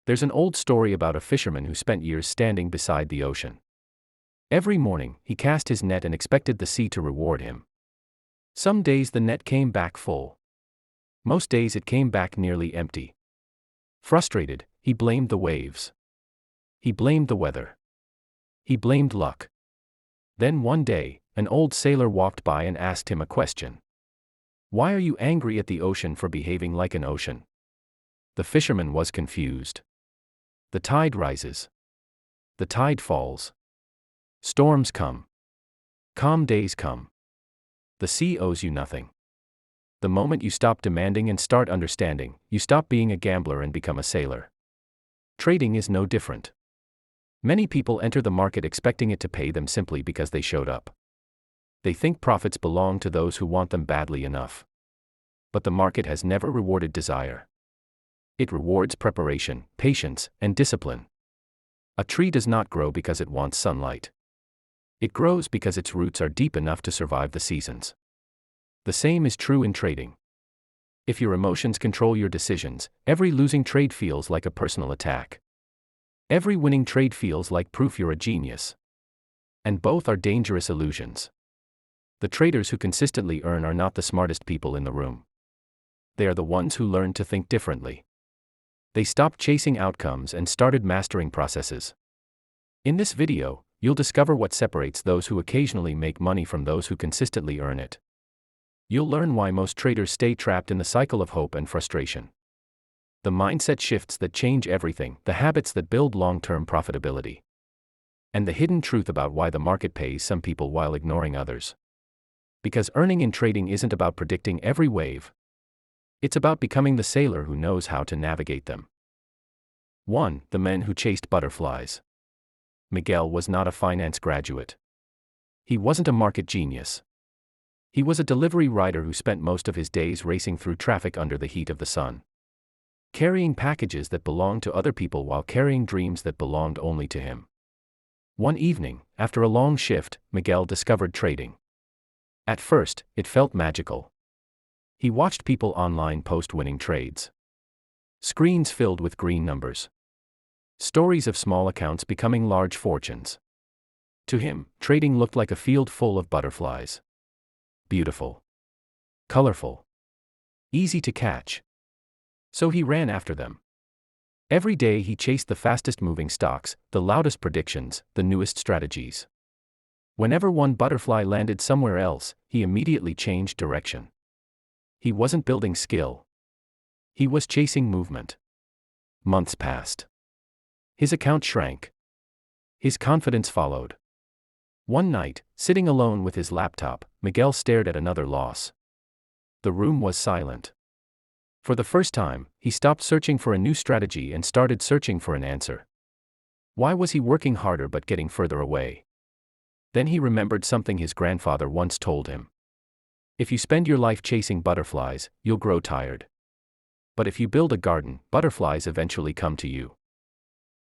There's an old story about a fisherman who spent years standing beside the ocean. Every morning, he cast his net and expected the sea to reward him. Some days the net came back full. Most days it came back nearly empty. Frustrated, he blamed the waves. He blamed the weather. He blamed luck. Then one day, an old sailor walked by and asked him a question. "Why are you angry at the ocean for behaving like an ocean?" The fisherman was confused. The tide rises. The tide falls. Storms come. Calm days come. The sea owes you nothing. The moment you stop demanding and start understanding, you stop being a gambler and become a sailor. Trading is no different. Many people enter the market expecting it to pay them simply because they showed up. They think profits belong to those who want them badly enough. But the market has never rewarded desire. It rewards preparation, patience, and discipline. A tree does not grow because it wants sunlight. It grows because its roots are deep enough to survive the seasons. The same is true in trading. If your emotions control your decisions, every losing trade feels like a personal attack. Every winning trade feels like proof you're a genius. And both are dangerous illusions. The traders who consistently earn are not the smartest people in the room. They are the ones who learn to think differently. They stopped chasing outcomes and started mastering processes. In this video, you'll discover what separates those who occasionally make money from those who consistently earn it. You'll learn why most traders stay trapped in the cycle of hope and frustration. The mindset shifts that change everything, the habits that build long-term profitability. And the hidden truth about why the market pays some people while ignoring others. Because earning in trading isn't about predicting every wave. It's about becoming the sailor who knows how to navigate them. 1. The men who chased butterflies. Miguel was not a finance graduate. He wasn't a market genius. He was a delivery rider who spent most of his days racing through traffic under the heat of the sun. Carrying packages that belonged to other people while carrying dreams that belonged only to him. One evening, after a long shift, Miguel discovered trading. At first, it felt magical. He watched people online post winning trades. Screens filled with green numbers. Stories of small accounts becoming large fortunes. To him, trading looked like a field full of butterflies. Beautiful. Colorful. Easy to catch. So he ran after them. Every day he chased the fastest moving stocks, the loudest predictions, the newest strategies. Whenever one butterfly landed somewhere else, he immediately changed direction. He wasn't building skill. He was chasing movement. Months passed. His account shrank. His confidence followed. One night, sitting alone with his laptop, Miguel stared at another loss. The room was silent. For the first time, he stopped searching for a new strategy and started searching for an answer. Why was he working harder but getting further away? Then he remembered something his grandfather once told him. If you spend your life chasing butterflies, you'll grow tired. But if you build a garden, butterflies eventually come to you.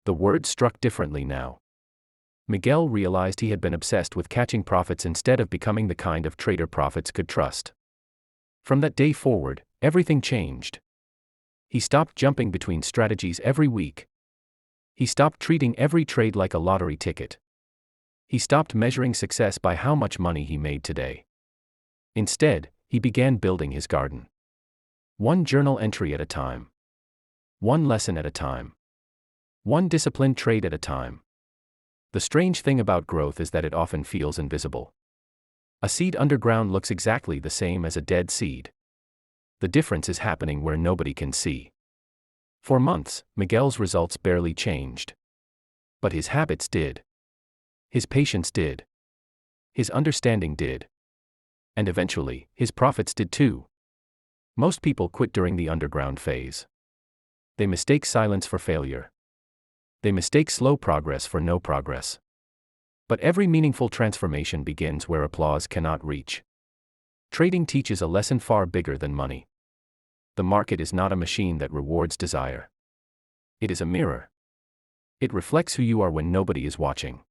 The words struck differently now. Miguel realized he had been obsessed with catching profits instead of becoming the kind of trader profits could trust. From that day forward, everything changed. He stopped jumping between strategies every week. He stopped treating every trade like a lottery ticket. He stopped measuring success by how much money he made today. Instead, he began building his garden. One journal entry at a time. One lesson at a time. One disciplined trade at a time. The strange thing about growth is that it often feels invisible. A seed underground looks exactly the same as a dead seed. The difference is happening where nobody can see. For months, Miguel's results barely changed. But his habits did. His patience did. His understanding did. And eventually, his profits did too. Most people quit during the underground phase. They mistake silence for failure. They mistake slow progress for no progress. But every meaningful transformation begins where applause cannot reach. Trading teaches a lesson far bigger than money. The market is not a machine that rewards desire. It is a mirror. It reflects who you are when nobody is watching.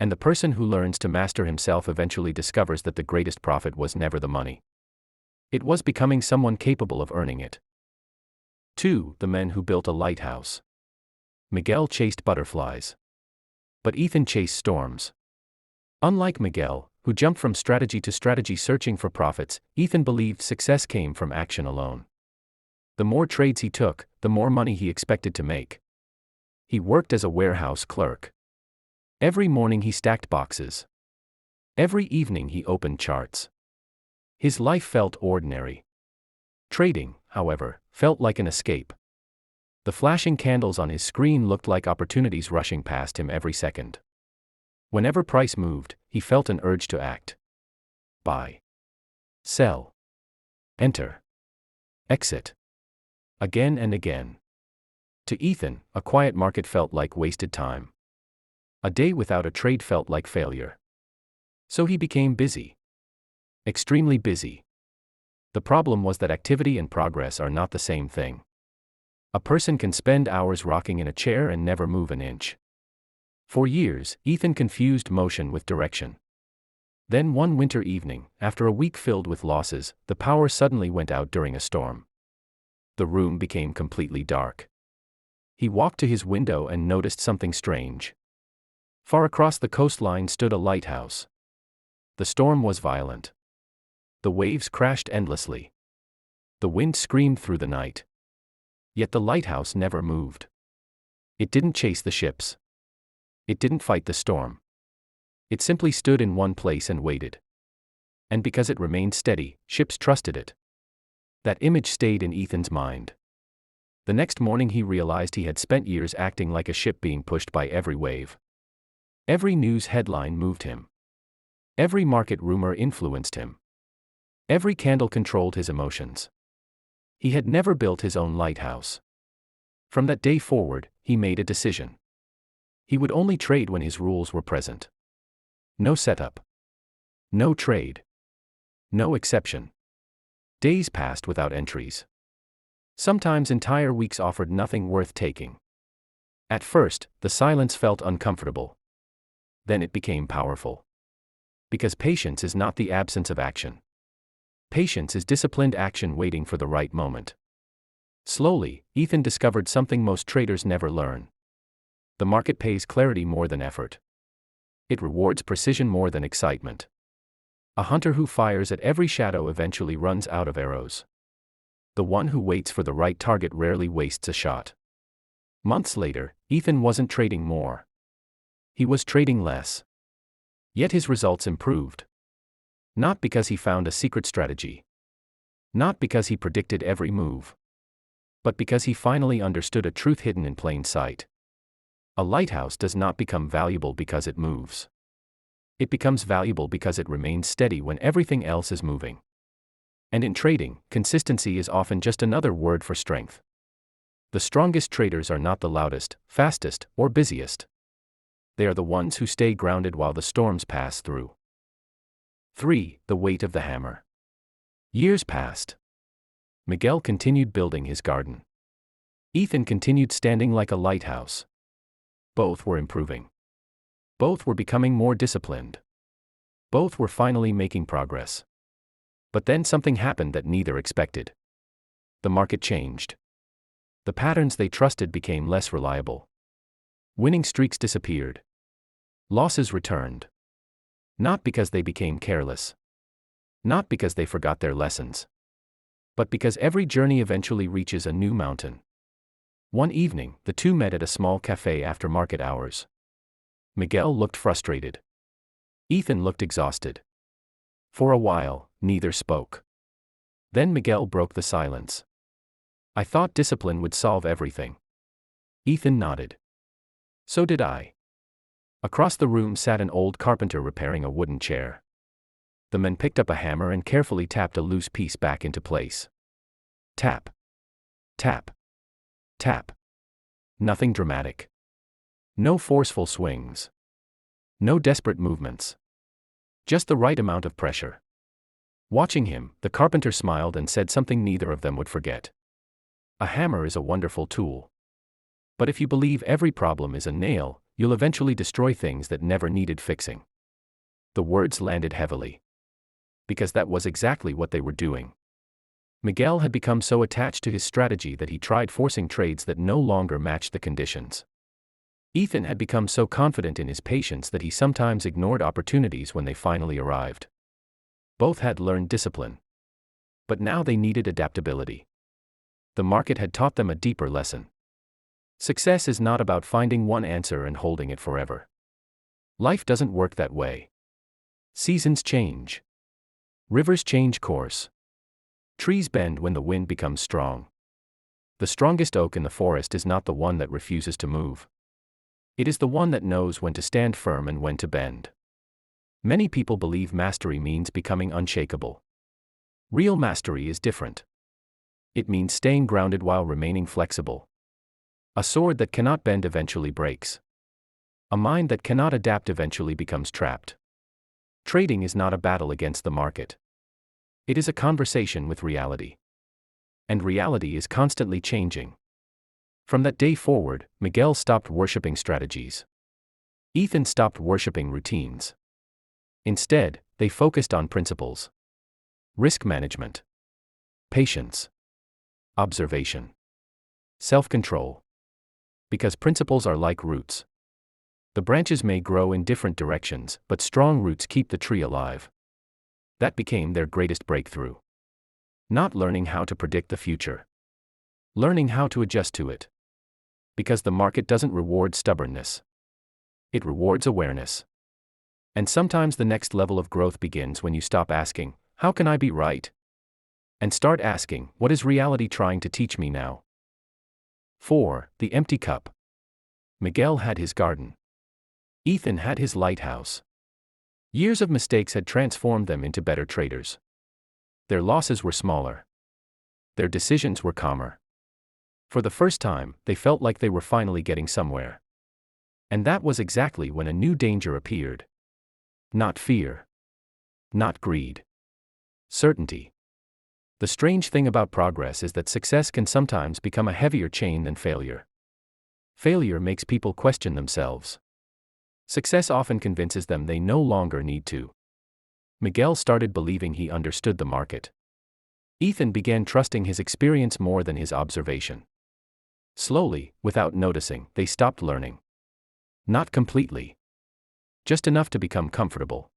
And the person who learns to master himself eventually discovers that the greatest profit was never the money. It was becoming someone capable of earning it. 2. The men who built a lighthouse. Miguel chased butterflies. But Ethan chased storms. Unlike Miguel, who jumped from strategy to strategy searching for profits, Ethan believed success came from action alone. The more trades he took, the more money he expected to make. He worked as a warehouse clerk. Every morning he stacked boxes. Every evening he opened charts. His life felt ordinary. Trading, however, felt like an escape. The flashing candles on his screen looked like opportunities rushing past him every second. Whenever price moved, he felt an urge to act. Buy. Sell. Enter. Exit. Again and again. To Ethan, a quiet market felt like wasted time. A day without a trade felt like failure. So he became busy. Extremely busy. The problem was that activity and progress are not the same thing. A person can spend hours rocking in a chair and never move an inch. For years, Ethan confused motion with direction. Then one winter evening, after a week filled with losses, the power suddenly went out during a storm. The room became completely dark. He walked to his window and noticed something strange. Far across the coastline stood a lighthouse. The storm was violent. The waves crashed endlessly. The wind screamed through the night. Yet the lighthouse never moved. It didn't chase the ships. It didn't fight the storm. It simply stood in one place and waited. And because it remained steady, ships trusted it. That image stayed in Ethan's mind. The next morning he realized he had spent years acting like a ship being pushed by every wave. Every news headline moved him. Every market rumor influenced him. Every candle controlled his emotions. He had never built his own lighthouse. From that day forward, he made a decision. He would only trade when his rules were present. No setup. No trade. No exception. Days passed without entries. Sometimes entire weeks offered nothing worth taking. At first, the silence felt uncomfortable. Then it became powerful. Because patience is not the absence of action. Patience is disciplined action waiting for the right moment. Slowly, Ethan discovered something most traders never learn. The market pays clarity more than effort. It rewards precision more than excitement. A hunter who fires at every shadow eventually runs out of arrows. The one who waits for the right target rarely wastes a shot. Months later, Ethan wasn't trading more. He was trading less. Yet his results improved. Not because he found a secret strategy. Not because he predicted every move. But because he finally understood a truth hidden in plain sight. A lighthouse does not become valuable because it moves. It becomes valuable because it remains steady when everything else is moving. And in trading, consistency is often just another word for strength. The strongest traders are not the loudest, fastest, or busiest. They are the ones who stay grounded while the storms pass through. 3. The weight of the hammer. Years passed. Miguel continued building his garden. Ethan continued standing like a lighthouse. Both were improving. Both were becoming more disciplined. Both were finally making progress. But then something happened that neither expected. The market changed. The patterns they trusted became less reliable. Winning streaks disappeared. Losses returned. Not because they became careless. Not because they forgot their lessons. But because every journey eventually reaches a new mountain. One evening, the two met at a small cafe after market hours. Miguel looked frustrated. Ethan looked exhausted. For a while, neither spoke. Then Miguel broke the silence. I thought discipline would solve everything. Ethan nodded. So did I. Across the room sat an old carpenter repairing a wooden chair. The man picked up a hammer and carefully tapped a loose piece back into place. Tap. Tap. Tap. Nothing dramatic. No forceful swings. No desperate movements. Just the right amount of pressure. Watching him, the carpenter smiled and said something neither of them would forget. A hammer is a wonderful tool. But if you believe every problem is a nail, you'll eventually destroy things that never needed fixing. The words landed heavily. Because that was exactly what they were doing. Miguel had become so attached to his strategy that he tried forcing trades that no longer matched the conditions. Ethan had become so confident in his patience that he sometimes ignored opportunities when they finally arrived. Both had learned discipline. But now they needed adaptability. The market had taught them a deeper lesson. Success is not about finding one answer and holding it forever. Life doesn't work that way. Seasons change. Rivers change course. Trees bend when the wind becomes strong. The strongest oak in the forest is not the one that refuses to move. It is the one that knows when to stand firm and when to bend. Many people believe mastery means becoming unshakable. Real mastery is different. It means staying grounded while remaining flexible. A sword that cannot bend eventually breaks. A mind that cannot adapt eventually becomes trapped. Trading is not a battle against the market. It is a conversation with reality. And reality is constantly changing. From that day forward, Miguel stopped worshipping strategies. Ethan stopped worshipping routines. Instead, they focused on principles. Risk management. Patience. Observation. Self-control. Because principles are like roots. The branches may grow in different directions, but strong roots keep the tree alive. That became their greatest breakthrough. Not learning how to predict the future. Learning how to adjust to it. Because the market doesn't reward stubbornness. It rewards awareness. And sometimes the next level of growth begins when you stop asking, "How can I be right?" and start asking, "What is reality trying to teach me now?" 4. The empty cup. Miguel had his garden. Ethan had his lighthouse. Years of mistakes had transformed them into better traders. Their losses were smaller. Their decisions were calmer. For the first time, they felt like they were finally getting somewhere. And that was exactly when a new danger appeared. Not fear. Not greed. Certainty. The strange thing about progress is that success can sometimes become a heavier chain than failure. Failure makes people question themselves. Success often convinces them they no longer need to. Miguel started believing he understood the market. Ethan began trusting his experience more than his observation. Slowly, without noticing, they stopped learning. Not completely. Just enough to become comfortable.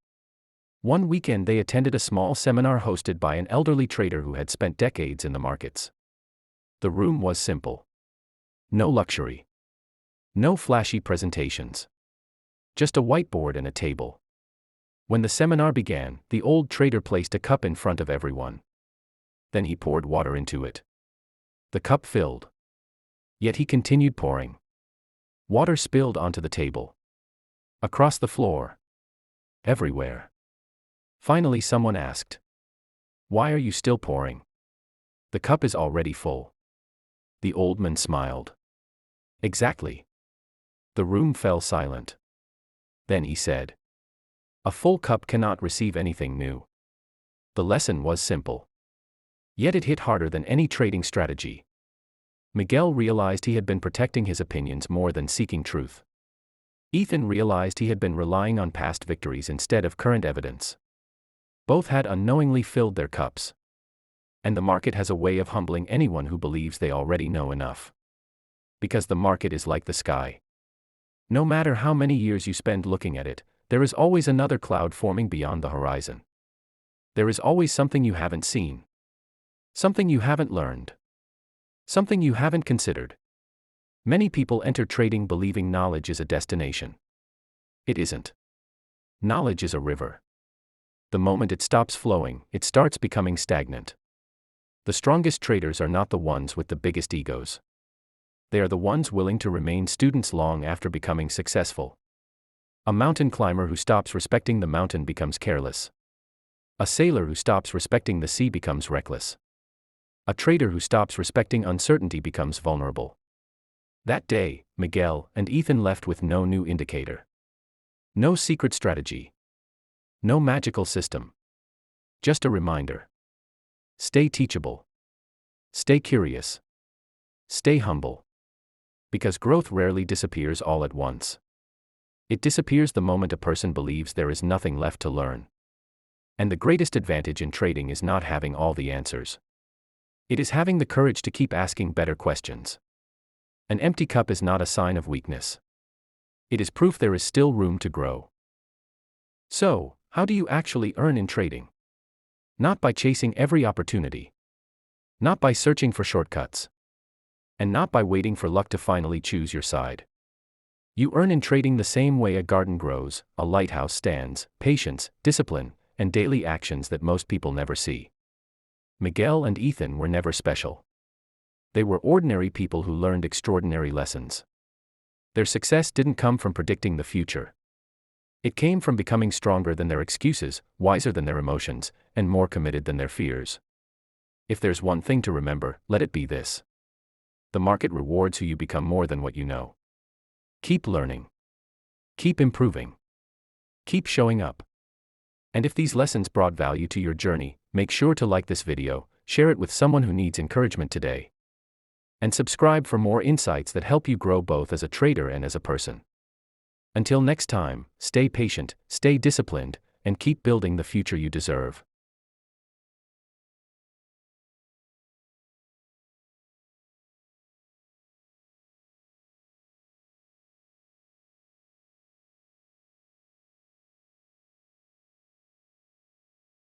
One weekend they attended a small seminar hosted by an elderly trader who had spent decades in the markets. The room was simple. No luxury. No flashy presentations. Just a whiteboard and a table. When the seminar began, the old trader placed a cup in front of everyone. Then he poured water into it. The cup filled. Yet he continued pouring. Water spilled onto the table. Across the floor. Everywhere. Finally someone asked, "Why are you still pouring? The cup is already full." The old man smiled. "Exactly." The room fell silent. Then he said, "A full cup cannot receive anything new." The lesson was simple. Yet it hit harder than any trading strategy. Miguel realized he had been protecting his opinions more than seeking truth. Ethan realized he had been relying on past victories instead of current evidence. Both had unknowingly filled their cups. And the market has a way of humbling anyone who believes they already know enough. Because the market is like the sky. No matter how many years you spend looking at it, there is always another cloud forming beyond the horizon. There is always something you haven't seen. Something you haven't learned. Something you haven't considered. Many people enter trading believing knowledge is a destination. It isn't. Knowledge is a river. The moment it stops flowing, it starts becoming stagnant. The strongest traders are not the ones with the biggest egos. They are the ones willing to remain students long after becoming successful. A mountain climber who stops respecting the mountain becomes careless. A sailor who stops respecting the sea becomes reckless. A trader who stops respecting uncertainty becomes vulnerable. That day, Miguel and Ethan left with no new indicator. No secret strategy. No magical system. Just a reminder. Stay teachable. Stay curious. Stay humble. Because growth rarely disappears all at once. It disappears the moment a person believes there is nothing left to learn. And the greatest advantage in trading is not having all the answers. It is having the courage to keep asking better questions. An empty cup is not a sign of weakness. It is proof there is still room to grow. So, how do you actually earn in trading? Not by chasing every opportunity. Not by searching for shortcuts. And not by waiting for luck to finally choose your side. You earn in trading the same way a garden grows, a lighthouse stands: patience, discipline, and daily actions that most people never see. Miguel and Ethan were never special. They were ordinary people who learned extraordinary lessons. Their success didn't come from predicting the future. It came from becoming stronger than their excuses, wiser than their emotions, and more committed than their fears. If there's one thing to remember, let it be this: the market rewards who you become more than what you know. Keep learning. Keep improving. Keep showing up. And if these lessons brought value to your journey, make sure to like this video, share it with someone who needs encouragement today, and subscribe for more insights that help you grow both as a trader and as a person. Until next time, stay patient, stay disciplined, and keep building the future you deserve.